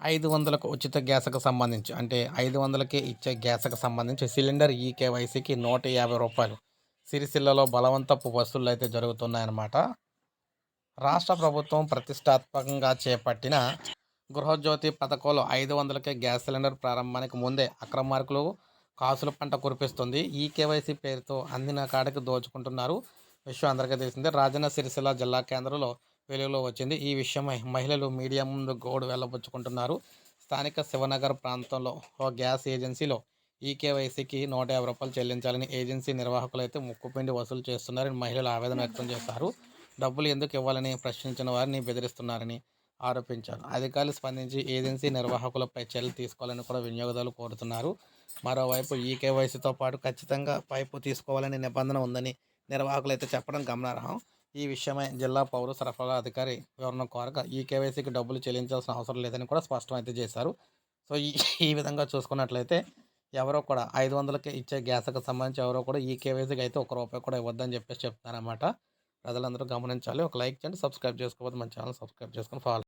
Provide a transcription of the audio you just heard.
500కు ఉచిత గ్యాస్‌కి సంబంధించి అంటే 500కే ఇచ్చే గ్యాస్‌కి సంబంధించి సిలిండర్ ఈకేవైసీకి రూ. 150 సిరిసిల్లలో బలవంతపు వసూళ్లయితే జరుగుతున్నాయన్నమాట. రాష్ట్ర ప్రభుత్వం ప్రతిష్టాత్మకంగా చేపట్టిన గృహజ్యోతి పథకంలో 500కే గ్యాస్ సిలిండర్ ప్రారంభానికి ముందే అక్రమార్కులు కాసుల పంట కురిపిస్తుంది. ఈకేవైసీ పేరుతో అందిన కాడికి దోచుకుంటున్నారు. విషయం అందరికీ తెలిసిందే. రాజన్న సిరిసిల్ల జిల్లా కేంద్రంలో వెలుగులో వచ్చింది. ఈ విషయమై మహిళలు మీడియా ముందు గోడు వెళ్లబుచ్చుకుంటున్నారు. స్థానిక శివనగర్ ప్రాంతంలో ఓ గ్యాస్ ఏజెన్సీలో ఈకేవైసీకి రూ. 150 చెల్లించాలని ఏజెన్సీ నిర్వాహకులైతే ముక్కుపిండి వసూలు చేస్తున్నారని మహిళలు ఆవేదన వ్యక్తం చేశారు. డబ్బులు ఎందుకు ఇవ్వాలని ప్రశ్నించిన వారిని బెదిరిస్తున్నారని ఆరోపించారు. అధికారులు స్పందించి ఏజెన్సీ నిర్వాహకులపై చర్యలు తీసుకోవాలని కూడా వినియోగదారులు కోరుతున్నారు. మరోవైపు ఈకేవైసీతో పాటు ఖచ్చితంగా పైపు తీసుకోవాలనే నిబంధన ఉందని నిర్వాహకులైతే చెప్పడం గమనార్హం. ఈ విషయమై జిల్లా పౌర సరఫరాల అధికారి వివరణ కోరగా ఈకేవైసీకి డబ్బులు చెల్లించాల్సిన అవసరం లేదని కూడా స్పష్టం అయితే చేశారు. సో, ఈ విధంగా చూసుకున్నట్లయితే ఎవరో కూడా 500కే ఇచ్చే గ్యాస్‌కి సంబంధించి ఎవరో కూడా ఈకేవైసీకి అయితే ఒక్క రూపాయి కూడా ఇవ్వద్దని చెప్పేసి చెప్తున్నారన్నమాట. ప్రజలందరూ గమనించాలి. ఒక లైక్ చేయండి. సబ్స్క్రైబ్ చేసుకోకపోతే మన ఛానల్ సబ్స్క్రైబ్ చేసుకొని ఫాలో